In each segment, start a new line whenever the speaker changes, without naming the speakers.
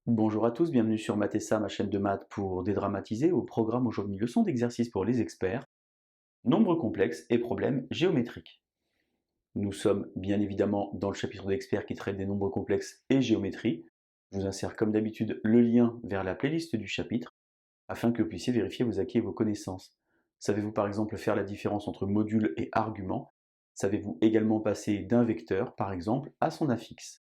Bonjour à tous, bienvenue sur Mathessa, ma chaîne de maths pour dédramatiser. Au programme aujourd'hui, leçon d'exercice pour les experts, nombres complexes et problèmes géométriques. Nous sommes bien évidemment dans le chapitre d'experts qui traite des nombres complexes et géométrie. Je vous insère comme d'habitude le lien vers la playlist du chapitre afin que vous puissiez vérifier vos acquis et vos connaissances. Savez-vous par exemple faire la différence entre module et argument? Savez-vous également passer d'un vecteur, par exemple, à son affixe?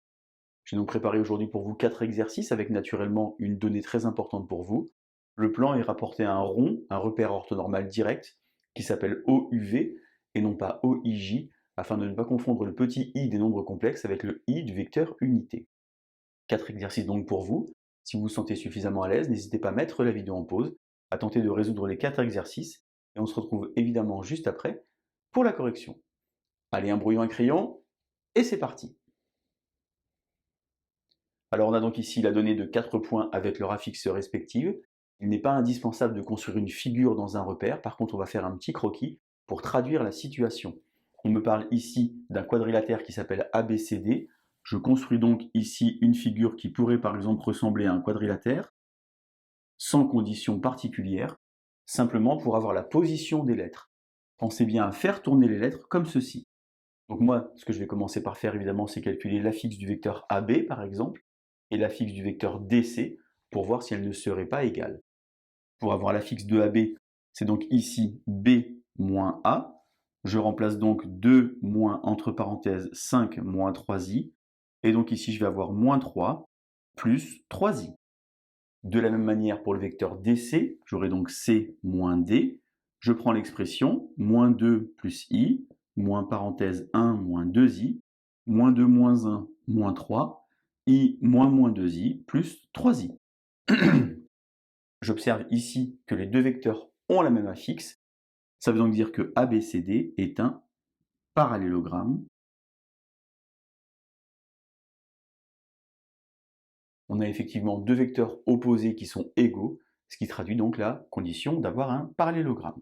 J'ai donc préparé aujourd'hui pour vous 4 exercices avec naturellement une donnée très importante pour vous. Le plan est rapporté à un rond, un repère orthonormal direct, qui s'appelle OUV et non pas OIJ, afin de ne pas confondre le petit i des nombres complexes avec le i du vecteur unité. 4 exercices donc pour vous. Si vous vous sentez suffisamment à l'aise, n'hésitez pas à mettre la vidéo en pause, à tenter de résoudre les 4 exercices, et on se retrouve évidemment juste après pour la correction. Allez, un brouillon, un crayon, et c'est parti! Alors on a donc ici la donnée de 4 points avec leur affixe respective. Il n'est pas indispensable de construire une figure dans un repère, par contre on va faire un petit croquis pour traduire la situation. On me parle ici d'un quadrilatère qui s'appelle ABCD. Je construis donc ici une figure qui pourrait par exemple ressembler à un quadrilatère, sans condition particulière, simplement pour avoir la position des lettres. Pensez bien à faire tourner les lettres comme ceci. Donc moi, ce que je vais commencer par faire évidemment, c'est calculer l'affixe du vecteur AB par exemple, et l'affixe du vecteur DC pour voir si elles ne seraient pas égales. Pour avoir l'affixe de AB, c'est donc ici B moins A. Je remplace donc 2 moins entre parenthèses 5 moins 3i. Et donc ici, je vais avoir moins 3 plus 3i. De la même manière pour le vecteur DC, j'aurai donc C moins D. Je prends l'expression moins 2 plus i, moins parenthèse 1 moins 2i, moins 2 moins 1 moins 3, i moins moins 2i plus 3i. J'observe ici que les deux vecteurs ont la même affixe. Ça veut donc dire que ABCD est un parallélogramme. On a effectivement deux vecteurs opposés qui sont égaux, ce qui traduit donc la condition d'avoir un parallélogramme.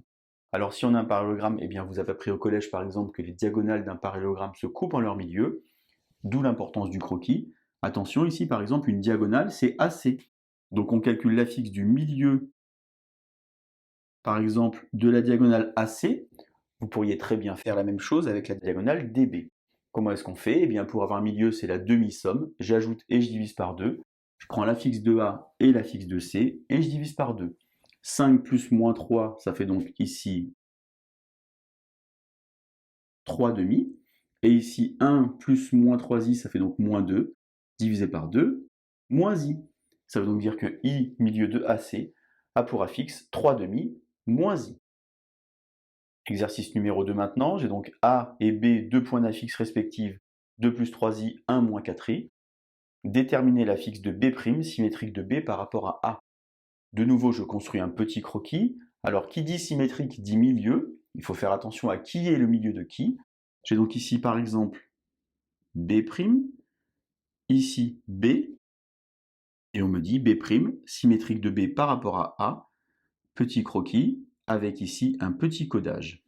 Alors si on a un parallélogramme, eh bien vous avez appris au collège par exemple que les diagonales d'un parallélogramme se coupent en leur milieu, d'où l'importance du croquis. Attention, ici par exemple une diagonale c'est AC. Donc on calcule l'affixe du milieu par exemple de la diagonale AC. Vous pourriez très bien faire la même chose avec la diagonale DB. Comment est-ce qu'on fait? Eh bien pour avoir un milieu c'est la demi-somme, j'ajoute et je divise par 2. Je prends l'affixe de A et l'affixe de C et je divise par 2. 5 plus moins 3, ça fait donc ici 3 demi. Et ici 1 plus moins 3i, ça fait donc moins 2, divisé par 2, moins i. Ça veut donc dire que i milieu de AC a pour affixe 3 demi moins i. Exercice numéro 2 maintenant, j'ai donc A et B, deux points d'affixe respectifs, 2 plus 3i, 1 moins 4i. Déterminer l'affixe de B' symétrique de B par rapport à A. De nouveau, je construis un petit croquis. Alors, qui dit symétrique dit milieu. Il faut faire attention à qui est le milieu de qui. J'ai donc ici, par exemple, B', ici B, et on me dit B', symétrique de B par rapport à A, petit croquis, avec ici un petit codage.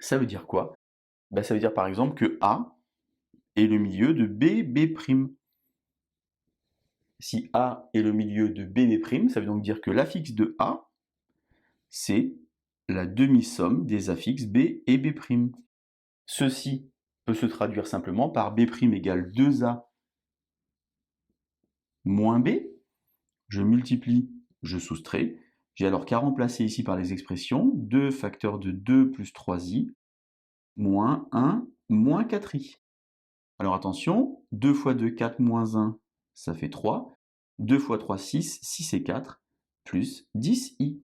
Ça veut dire quoi? Ça veut dire par exemple que A est le milieu de B'. Si A est le milieu de B', ça veut donc dire que l'affixe de A, c'est la demi-somme des affixes B et B'. Ceci peut se traduire simplement par B' égale 2A moins B. Je multiplie, je soustrais. J'ai alors qu'à remplacer ici par les expressions 2 facteur de 2 plus 3i moins 1 moins 4i. Alors attention, 2 fois 2, 4 moins 1, ça fait 3. 2 fois 3, 6, 6 et 4, plus 10i.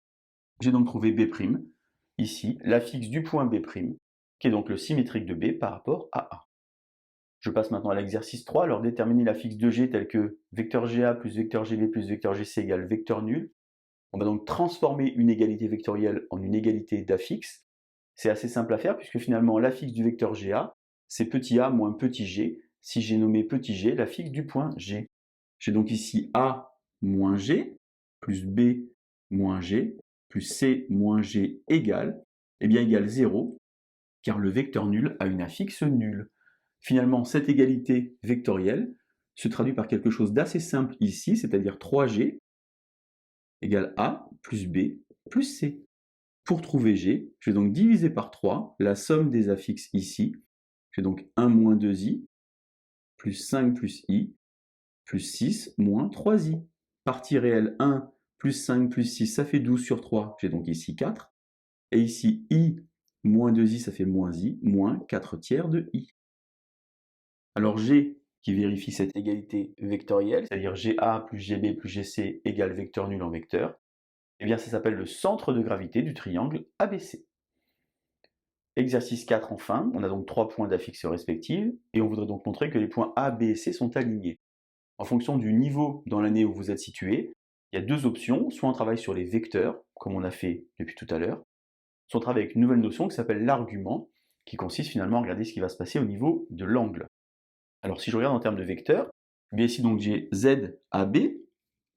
J'ai donc trouvé B', ici, l'affixe du point B', qui est donc le symétrique de B par rapport à A. Je passe maintenant à l'exercice 3, alors déterminer l'affixe de G tel que vecteur GA plus vecteur GB plus vecteur GC égale vecteur nul. On va donc transformer une égalité vectorielle en une égalité d'affixe. C'est assez simple à faire puisque finalement l'affixe du vecteur GA, c'est petit a moins petit g. Si j'ai nommé petit g l'affixe du point G. J'ai donc ici A moins G, plus B moins G, plus C moins G égale, égale 0, car le vecteur nul a une affixe nulle. Finalement, cette égalité vectorielle, se traduit par quelque chose d'assez simple ici, c'est-à-dire 3G égale A plus B plus C. Pour trouver G, je vais donc diviser par 3 la somme des affixes ici. J'ai donc 1 moins 2i, plus 5 plus i, plus 6 moins 3i. Partie réelle 1 plus 5 plus 6, ça fait 12 sur 3. J'ai donc ici 4. Et ici, i moins 2i, ça fait moins i, moins 4 tiers de i. Alors G, qui vérifie cette égalité vectorielle, c'est-à-dire GA plus GB plus GC égale vecteur nul en vecteur, eh bien ça s'appelle le centre de gravité du triangle ABC. Exercice 4 enfin, on a donc 3 points d'affixe respective, et on voudrait donc montrer que les points A, B et C sont alignés. En fonction du niveau dans l'année où vous êtes situé, il y a deux options, soit on travaille sur les vecteurs, comme on a fait depuis tout à l'heure, soit on travaille avec une nouvelle notion qui s'appelle l'argument, qui consiste finalement à regarder ce qui va se passer au niveau de l'angle. Alors si je regarde en termes de vecteurs, eh bien ici donc j'ai ZAB,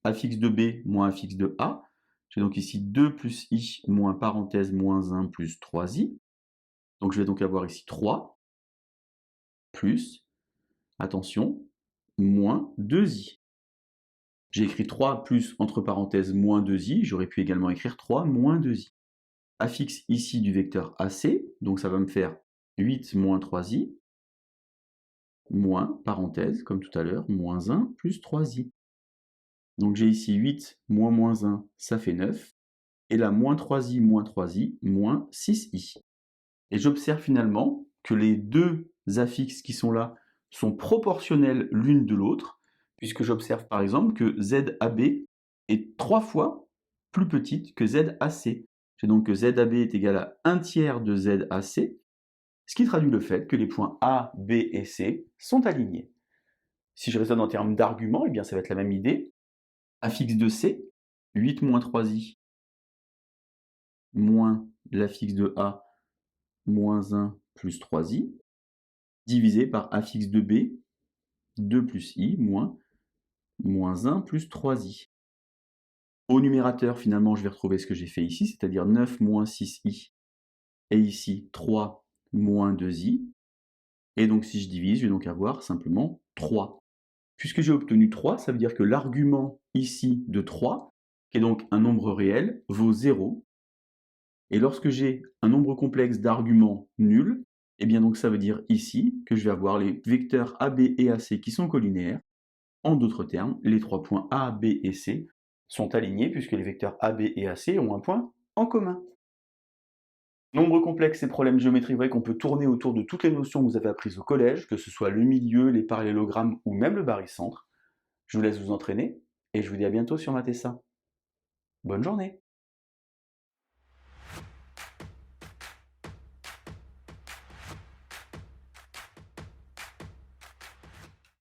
affixe de B moins affixe de A, j'ai donc ici 2 plus I moins parenthèse moins 1 plus 3I, donc je vais donc avoir ici 3 plus, attention, moins 2i. J'ai écrit 3 plus entre parenthèses moins 2i, j'aurais pu également écrire 3 moins 2i. Affixe ici du vecteur AC, donc ça va me faire 8 moins 3i, moins, parenthèse, comme tout à l'heure, moins 1 plus 3i. Donc j'ai ici 8 moins moins 1, ça fait 9, et là moins 3i moins 3i, moins 6i. Et j'observe finalement que les deux affixes qui sont là sont proportionnelles l'une de l'autre, puisque j'observe par exemple que ZAB est 3 fois plus petite que ZAC. J'ai donc que ZAB est égal à 1 tiers de ZAC, ce qui traduit le fait que les points A, B et C sont alignés. Si je raisonne en termes d'arguments, eh bien ça va être la même idée. Affixe de C, 8 moins 3i, moins l'affixe de A, moins 1 plus 3i, divisé par affixe de B, 2 plus i, moins 1 plus 3i. Au numérateur, finalement, je vais retrouver ce que j'ai fait ici, c'est-à-dire 9 moins 6i, et ici 3 moins 2i. Et donc si je divise, je vais donc avoir simplement 3. Puisque j'ai obtenu 3, ça veut dire que l'argument ici de 3, qui est donc un nombre réel, vaut 0. Et lorsque j'ai un nombre complexe d'arguments nuls, eh bien donc ça veut dire ici que je vais avoir les vecteurs AB et AC qui sont collinéaires. En d'autres termes, les trois points A, B et C sont alignés puisque les vecteurs AB et AC ont un point en commun. Nombre complexe et problèmes géométriques, vous voyez qu'on peut tourner autour de toutes les notions que vous avez apprises au collège, que ce soit le milieu, les parallélogrammes ou même le barycentre. Je vous laisse vous entraîner et je vous dis à bientôt sur Mathessa. Bonne journée!